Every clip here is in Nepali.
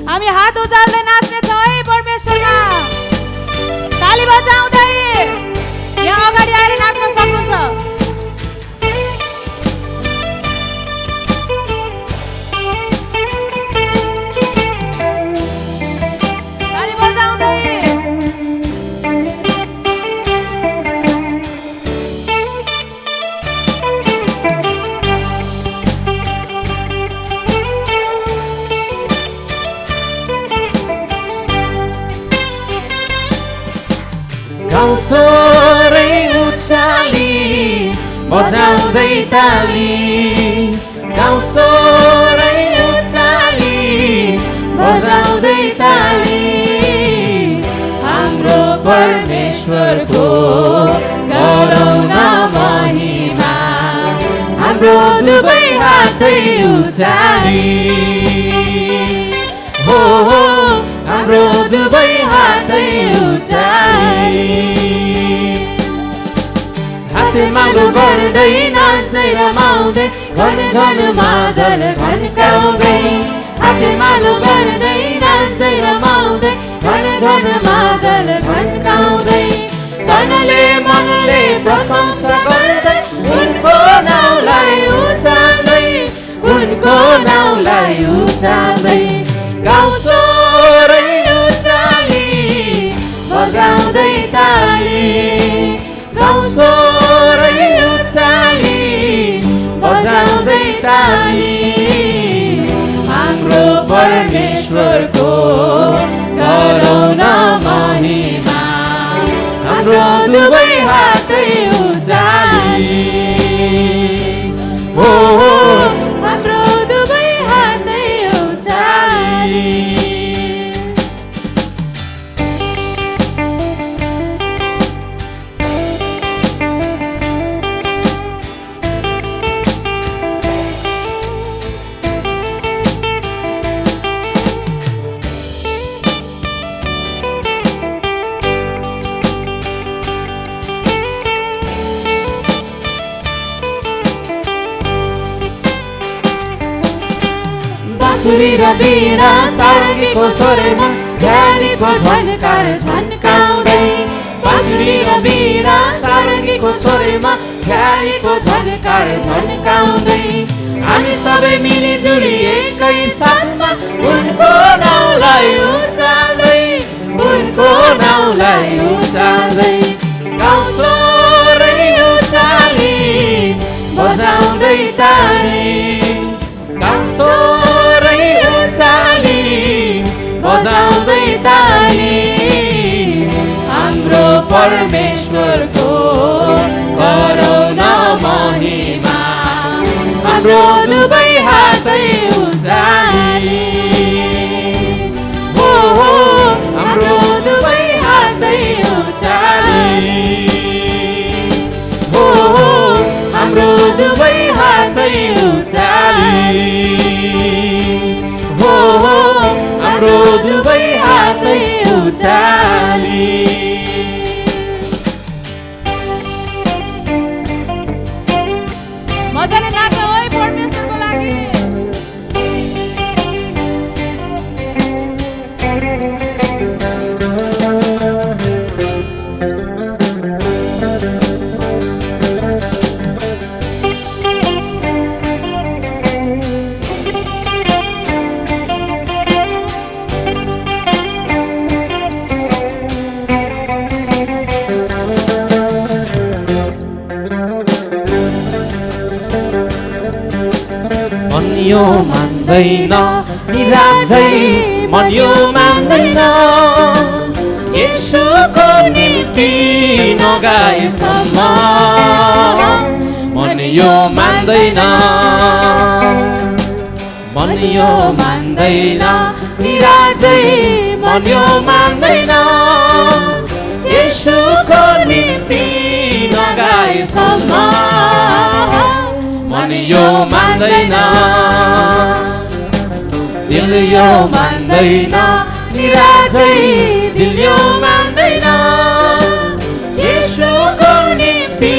हामी हात उचाल्दै नाच्ने छौँ है परमेश्वरमा। ताली बजाउँदै यहाँ अगाडि आएर नाच्न सक्नुहुन्छ। ताली बजाउँदै गाउँसोरै उचाली बजाउँदै ताली, गाउँसोरै उचाली बजाउँदै ताली, हाम्रो परमेश्वरको गरौँ न महिमा, हाम्रो दुवै हातै उचाली, हो हाम्रो दुवै हातै उचाली, हातमालो गर्दै नाच्दै रमाउँदै घन घन मादल घन्काउँदै, हातमालो गर्दै नाच्दै रमाउँदै घन घन मादल घन्काउँदै, तनले मनले प्रशंसा गर्दै उनको नाउँलाई उचाल्दै, उनको नाउँलाई उचाल्दै, गाउँसोरै उचाली बजाउँदै ताली, गाउँसोरै उचाली बजाउँदै ताली, हाम्रो परमेश्वरको गरौँ न महिमा, हाम्रो दुवै हातै उचाली, हो हाम्रो दुवै हातै उचाली। बाँसुरी र बीणा सारङ्गीको स्वरमा झ्यालीको झन्कार झन्काउँदै, बाँसुरी र बीणा सारङ्गीको स्वरमा झ्यालीको झन्कार झन्काउँदै, हामी सबै मिलिजुली एकै साथमा उनको नाउँलाई उचाल्दै, उनको नाउँलाई उचाल्दै, गाउँसोरै उचाली बजाउँदै ताली, गाउँसोरै उचाली बजाउँदै ताली, हाम्रो परमेश्वरको गरौँ न महिमा, हाम्रो दुवै हातै उचाली, हो हाम्रो दुवै हातै उचाली, हो हाम्रो दुवै हातै उचाली, हो हाम्रो दुवै हातै उचाली। मजाले नाच्छौँ है परमेश्वरको लागि। मन यो मान्दैन नि राजै मन यो मान्दैन येशूको निम्ति नगाएसम्म मन यो मान्दैन मन यो मान्दैन नि राजै मन यो मान्दैन येशूको निम्ति नगाएसम्म मन यो मान्दैन दिल यो मान्दैन नि राजै दिल यो मान्दैन येशूको निम्ति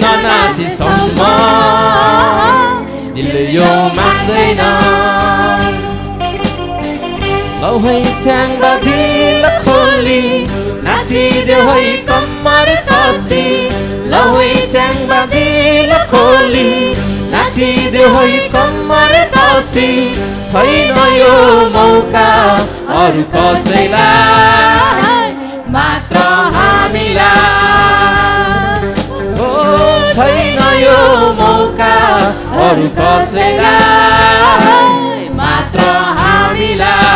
ननाचेसम्म दिल यो मान्दैन लौ है च्याङ्बा दिल खोली नाचिदेऊ है कम्मर कसी लौ है च्याङ्बा दिल खोली नाचिदेऊ है कम्मर कसी छैन यो मौका अरू कसैलाई मात्र हामीलाई ओ छैन यो मौका अरू कसैलाई मात्र हामीलाई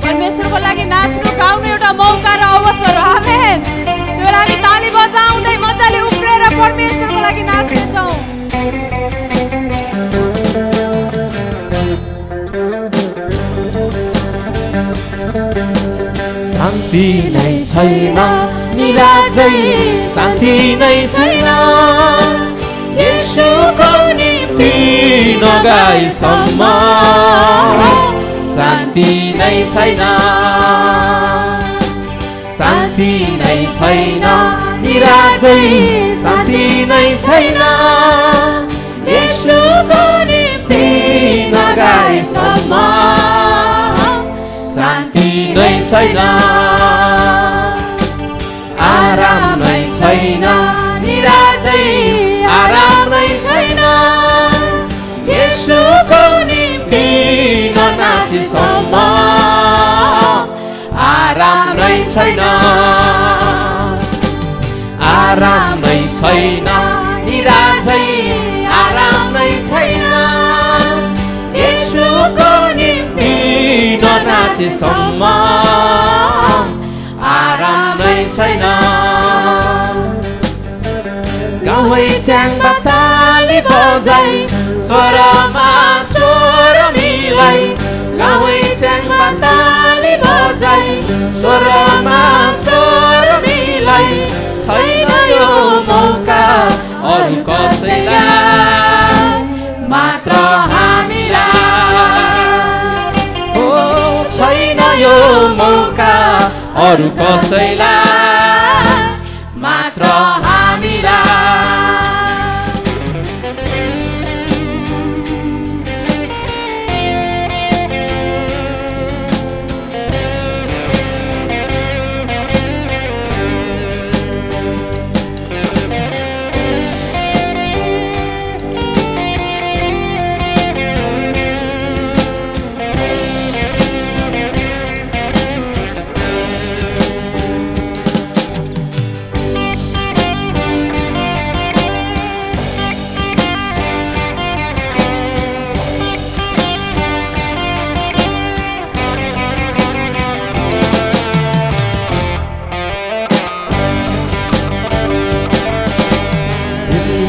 परमेश्वरको लागि नाच्नु गाउनु एउटा मौका र अवसर हो आमेन त्यो हामी ताली बजाउँदै मजाले उफ्रेर परमेश्वरको लागि नाच्नेछौँ शान्ति नै छैन नि राजै शान्ति नै छैन येशूको निम्ति नगाएसम्म शान्ति नै छैन शान्ति नै छैन नि राजै शान्ति नै छैन येशूको निम्ति नगाएसम्म शान्ति नै छैन आराम नै छैन नि राजै आराम नै छैन येशूको निम्ति ननाचेसम्म आराम नै छैन आराम नै छैन नि राजै आराम नै छैन येशूको निम्ति ननाचेसम्म आराम नै छैन गाउँ च्याङ्बा ताली बजाई स्वरमा स्वर मिलाई गाउँ च्याङ्बा ताली बजाई स्वरमा स्वर मिलाई छैन यो मौका अरू कसैलाई मात्र हामीलाई हो छैन यो मौका अरू कसैलाई मात्र हामीलाई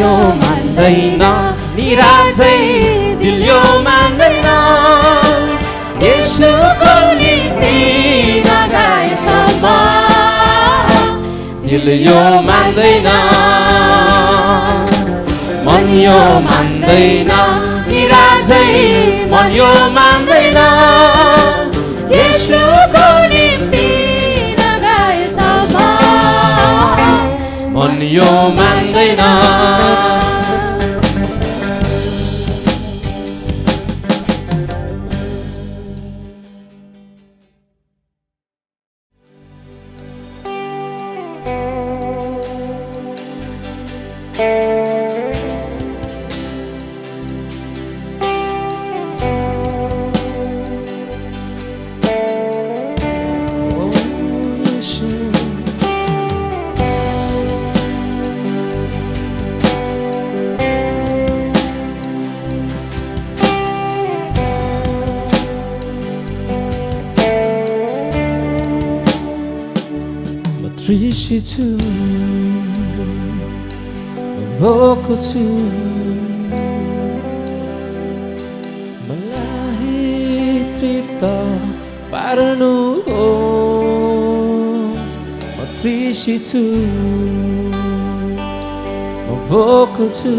यो मान्दैन नि राजै दिल यो मान्दैन येशूको निम्ति नगाएसम्म दिल यो मान्दैन मन यो मान्दैन नि राजै मन यो मान्दैन येशूको निम्ति नगाएसम्म मन यो मान्दैन बिर्सिछु भोको छु मलाई तृप्त पार्नुहोस् म तृषिछु म भोको छु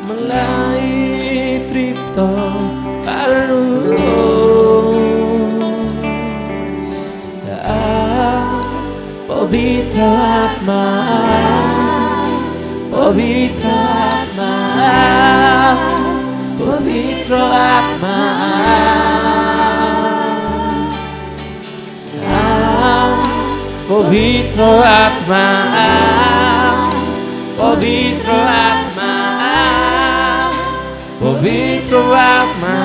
मलाई तृप्त पार्नुहोस् पवित्र आत्मा पवित्र आत्मा पवित्र आत्मा पवित्र आत्मा पवित्र आत्मा पवित्र आत्मा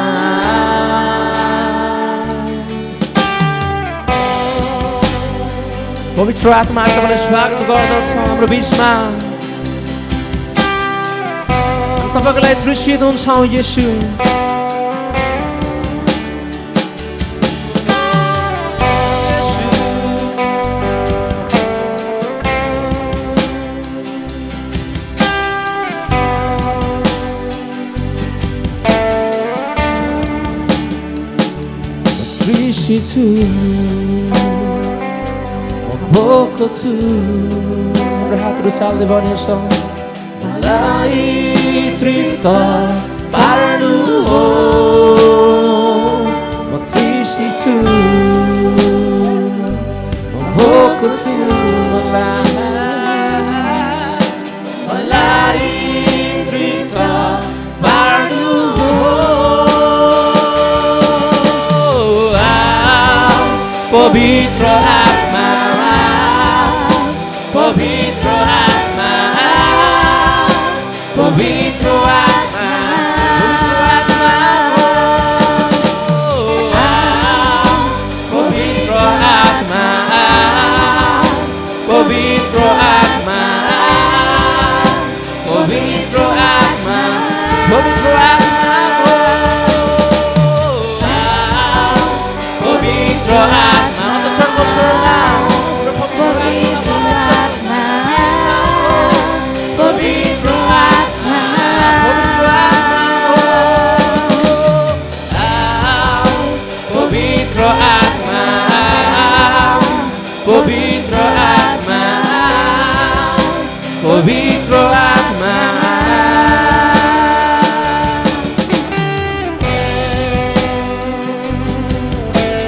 पवित्र आत्मा तपाईँलाई स्वागत गर्दछौँ हाम्रो बिचमा तपाईँको लागि तृषित हुन्छौँ येशू तृषित छु भोको छु हातहरू चाल्दै भनेछौँ मलाई तृप्त पार्नुहोस् म तृषित छु म भोको छु मलाई तृप्त पार्नुहोस् पवित्र आत्मा पवित्र आत्मा पवित्र आत्मा पवित्र आत्मा पवित्र आत्मा पवित्र आत्मा पवित्र आत्मा पवित्र आत्मा चर्को स्वर्ग पवित्र आत्मा पवित्र आत्मा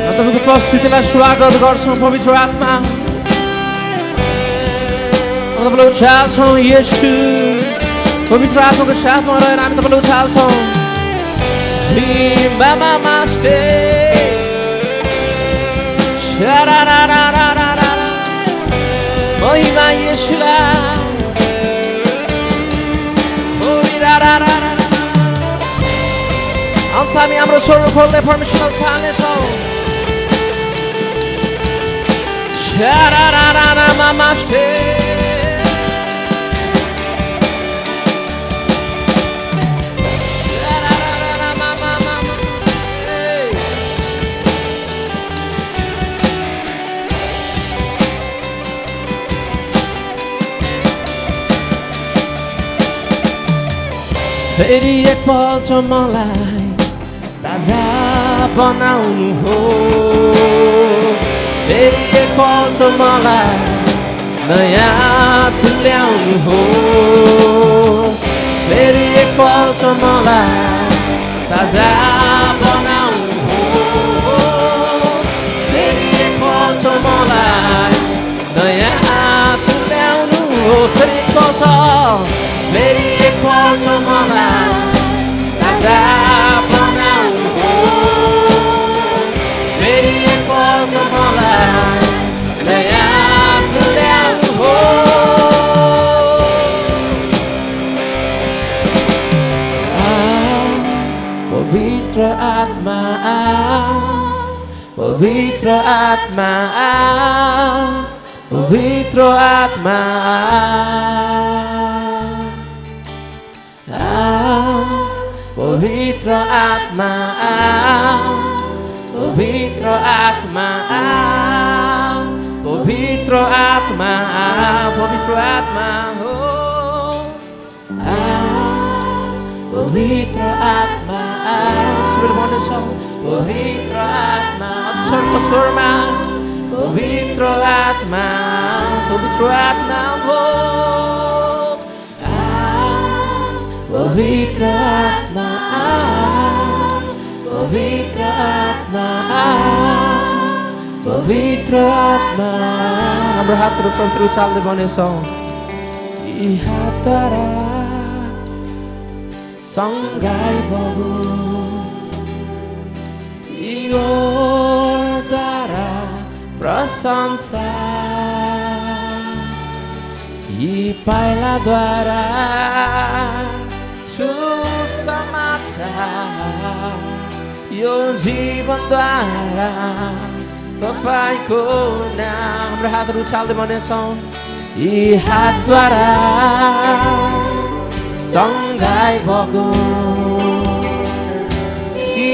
तपाईँको उपस्थितिलाई स्वागत गर्छौँ पवित्र आत्मा तपाईँलाई उछाल्छौँ येशू पवित्र आत्माको साथमा रहेर हामी तपाईँलाई उछाल्छौँ बाबा मास्टे महिमा येशूलाई आउँछ हामी हाम्रो स्वर खोल्दै परमेश्वरलाई छानेछौँ मास्टे फेरि एकपल्ट मलाई ताजा बनाउनु हो फेरि एकपल्ट मलाई नयाँ तुल्याउनु हो फेरि एकपल्ट मलाई ताजा बनाउनु हो फेरि एकपल्ट मलाई नयाँ तुल्याउनु हो फेरि एकपल्ट मलाई ताजा बनाउनु हो फेरि एकपल्ट मलाई नयाँ तुल्याउनु हो पवित्र आत्मा पवित्र आत्मा पवित्र आत्मा पवित्र आत्मा पवित्र आत्मा पवित्र आत्मा हो पवित्र आत्मा सबैले भन्नेछ पवित्र आत्मा अक्षरको स्वरमा पवित्र आत्मा हो पवित्र आत्मा हाम्रो हातहरू पवित्र उचाल्दै भनेछौँ यी हातद्वारा सँगाइ बगु यो द्वारा प्रशंसा यी पाइलाद्वारा सुसमाचार यो जीवनद्वारा तपाईको नाम हाम्रो हातहरू उचाल्दै भनेछौँ यी हातद्वारा सँगाइ बगु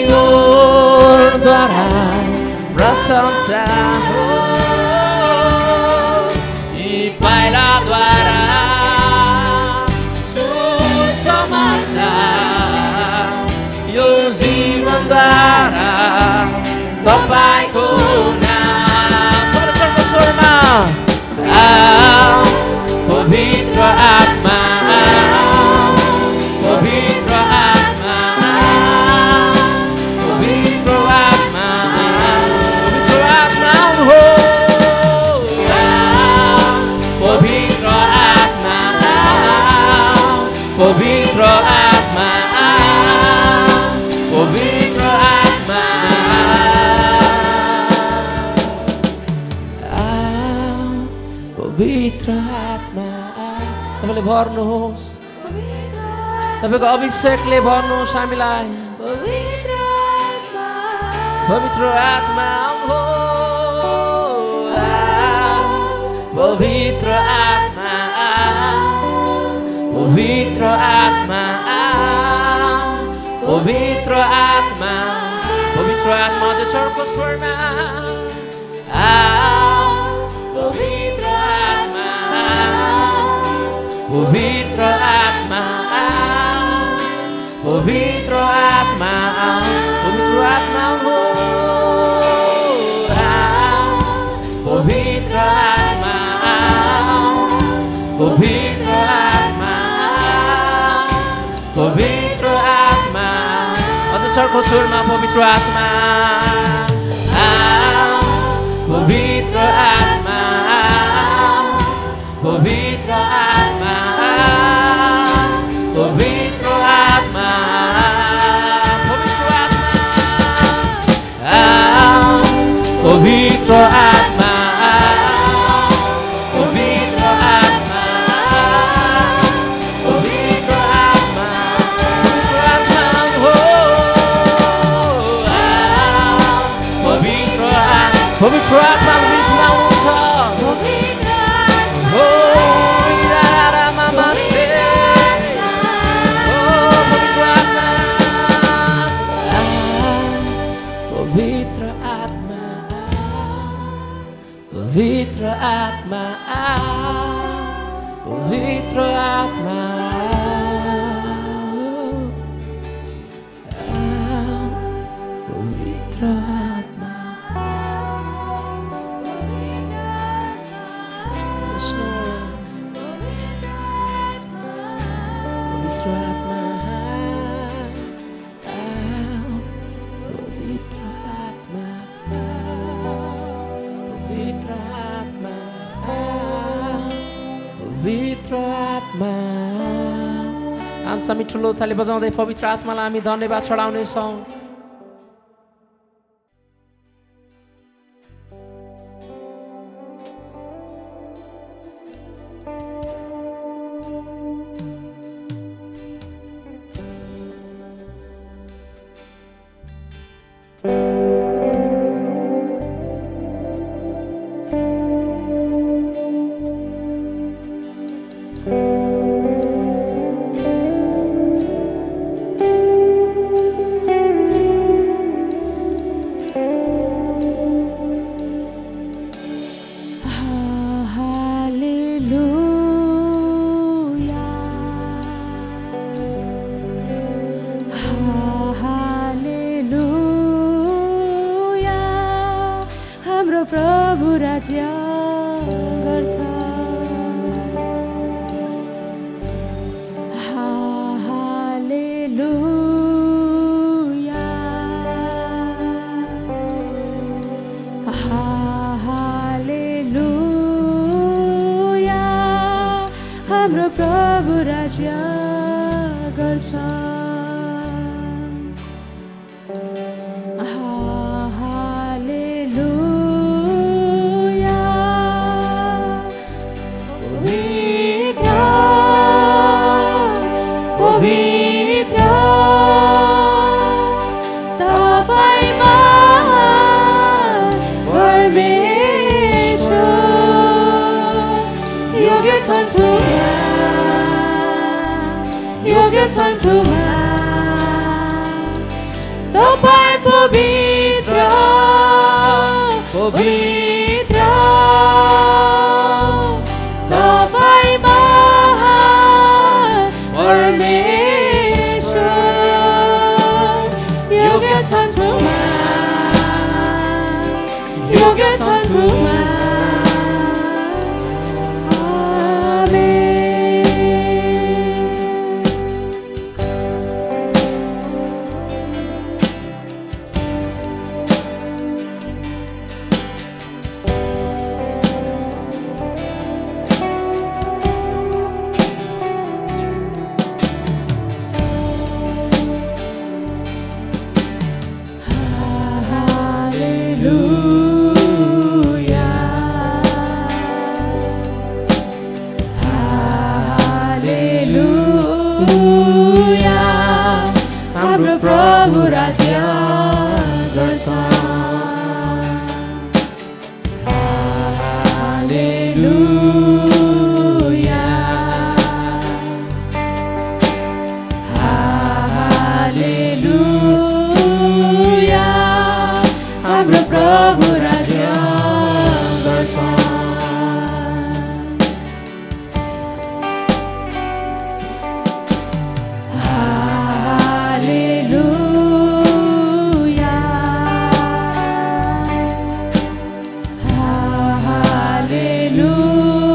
यो द्वारा प्रशंसा हो यी पाइलाद्वारा सुसमाचार यो जीवनद्वारा तपाईको नाम सबैले स्वरमा पवित्र आत्मा पवित्र आत्मा हो पवित्र आत्मा पवित्र आत्मा पवित्र आत्मा तपाईँले भर्नुहोस् तपाईँको अभिषेकले भर्नुहोस् हामीलाई पवित्र आत्मा हो पवित्र आत्मा पवित्र आत्मा पवित्र आत्मा पवित्र आत्मा अझ चर्को स्वरमा पवित्र आत्मा पवित्र आत्मा पवित्र आत्मा पवित्र आत्मा हो पवित्र आत्मा पवित्र आत्मा पवित्र आत्मा अझ चर्को स्वरमा पवित्र आत्मा पवित्र आत्मा पवित्र आत्मा पवित्र आत्मा पवित्र आत्मा पवित्र आत्मा पवित्र आत्मा हो पवित्र आत्मा विस्माउँछ हो पवित्र आत्मा पवित्र आत्मा पवित्र आत्मा पवित्र आत्मा पवित्र आत्मा हामी ठुलो थाली बजाउँदै पवित्र आत्मालाई हामी धन्यवाद चढाउनेछौँ हाम्रो प्रभु राज्य गर्छ हालेलुया पवित्र पवित्र तपाईँ महान परमेश्वर योग्य छन् खुमा योग्य छन् खुमा तपाईँ पवित्र पवित्र तपाईँ महान परमेश्वर योग्य छन् खुमा योग्य छन् खुमा प्रभु राज्य गर्छ हालेलुया हालेलुया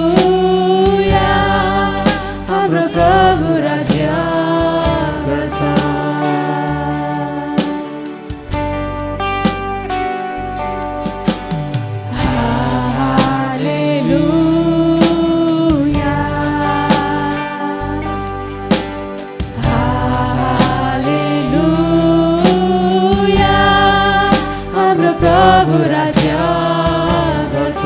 हाम्रो प्रभु राज्य गर्छ प्रभु राज्य गर्छ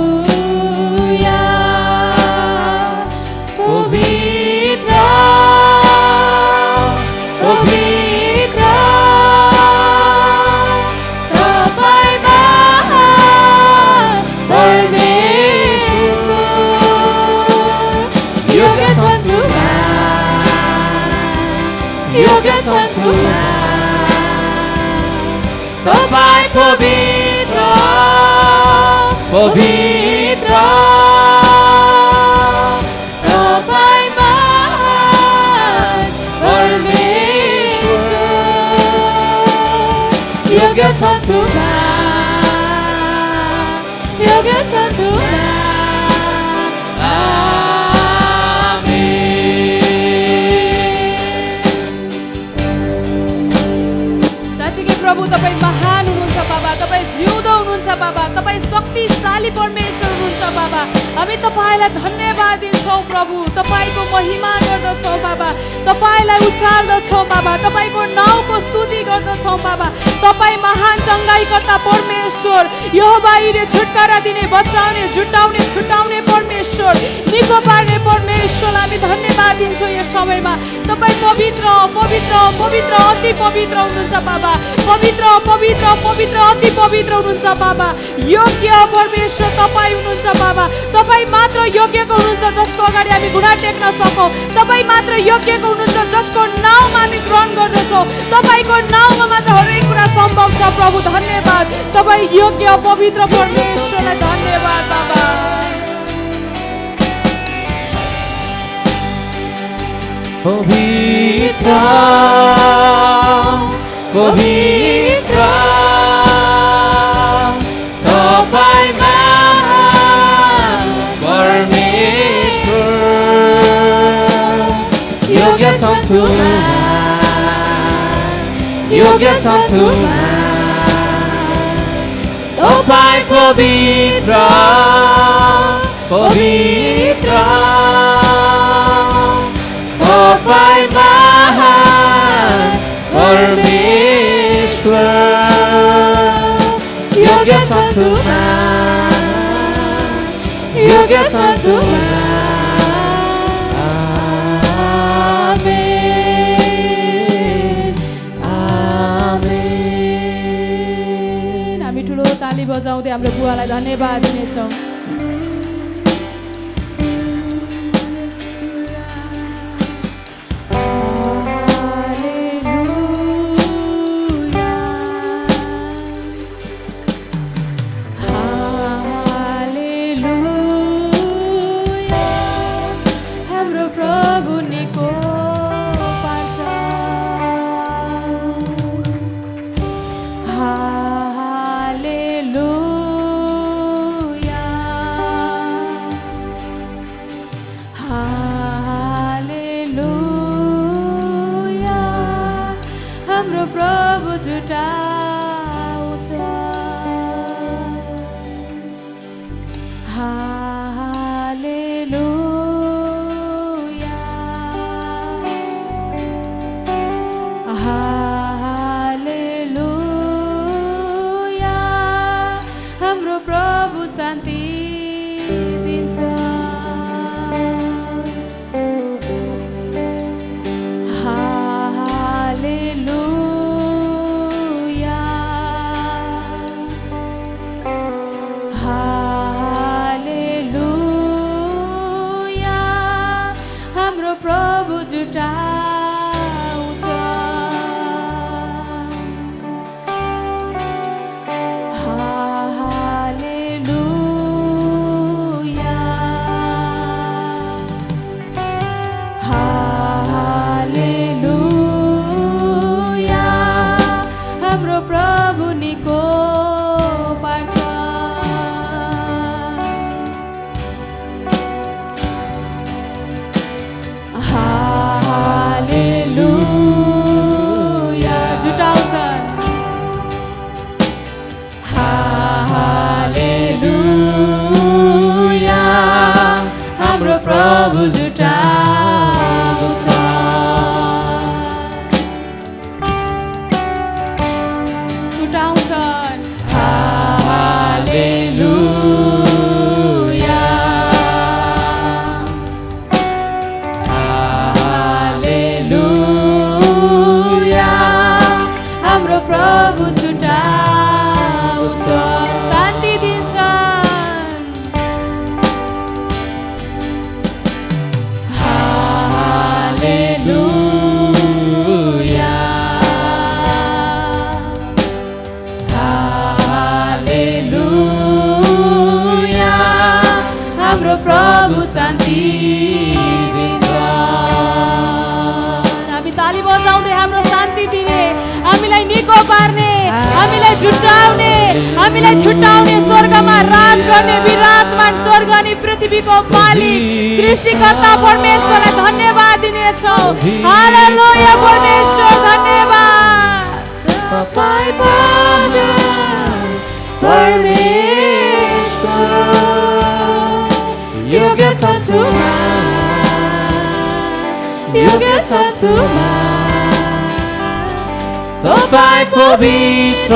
हालेलुया पवित्र पवित्र तपाईँ महान परमेश्वर योग्य छन् खुमा योग्य छन् खुमा तपाईँ पवित्र पवित्र तपाईँ महान परमेश्वर योग्य छन् खुमा योग्य छन् खुमा प्रभु तपाईँ महान हुनुहुन्छ बाबा तपाईँ जिउँदो हुनुहुन्छ बाबा तपाईँ शक्तिशाली परमेश्वर हुनुहुन्छ बाबा हामी तपाईँलाई धन्यवाद दिन्छौँ प्रभु तपाईँको महिमा गर्दछौँ बाबा तपाईँलाई उचाल्दछौँ बाबा तपाईँको नाउँको स्तुति गर्दछौँ बाबा तपाईँ महान चङ्गाइकर्ता परमेश्वर यहोवाले छुटकारा दिने बचाउने जुटाउने छुटाउने परमेश्वर निको पार्ने परमेश्वर हामी धन्यवाद दिन्छौँ यस समयमा तपाईँ पवित्र पवित्र पवित्र अति पवित्र हुनुहुन्छ बाबा पवित्र पवित्र पवित्र अति पवित्र हुनुहुन्छ बाबा योग्य परमेश्वर तपाईँ हुनुहुन्छ बाबा तपाईँ मात्र योग्यको हुनुहुन्छ जसको अगाडि हामी घुँडा टेक्न सकौँ तपाईँ मात्र योग्यको हुनुहुन्छ जसको नाउँमा हामी ग्रहण गर्दछौँ तपाईँको नाउँमा मात्र हरेक कुरा सम्भव छ प्रभु धन्यवाद तपाईँ योग्य पवित्र परमेश्वरलाई धन्यवाद बाबा पवित्र पवित्र तपाईँ महान परमेश्वर योग्य छन् खुमा योग्य छन् खुमा तपाईँ पवित्र पवित्र तपाईँ महान परमेश्वर योग्य सन्तुमा योग्य सन्तुमा ताली बजाउँदै हाम्रो बुवालाई धन्यवाद दिनेछौँ। हाम्रो प्रभु निको पार्छ। हाम्रो प्रभु जुटाउँछ। हालेलुया हालेलुया हाम्रो प्रभु शान्ति दिन्छ। प्रभु जुटाउँछ। हालेलुया हालेलुया हाम्रो प्रभु निको पार्छ। हालेलुया जुटाउँछन्। हालेलुया हाम्रो प्रभु जुटाउँछ। जुटाउँछन्। हालेलुया हाम्रो प्रभु जुटाउँछ। शान्ति दिन्छन्। हालेलुया हालेलुया हाम्रो प्रभु शान्ति दिन्छ। हामी ताली बजाउँदै हाम्रो शान्ति दिने, हामीलाई निको पार्ने, हामीलाई जुटाउने, हामीलाई छुटाउने, स्वर्गमा राज गर्ने विराजमान स्वर्ग अनि पृथ्वीको मालिक सृष्टिकर्ता परमेश्वरलाई धन्यवाद दिनेछौँ। हालेलुया परमेश्वर धन्यवाद। तपाईँ परमेश्वर योग्य सन्तुमा योग्य सन्तुमा तपाईँ पवित्र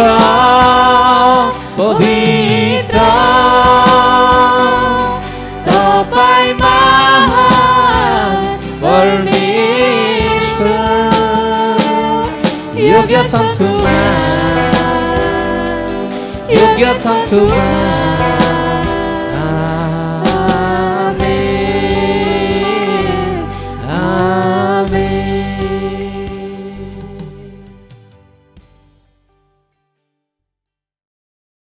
पवित्र तपाईँ महान परमेश्वर योग्य सन्तुमा योग्य सन्तुमा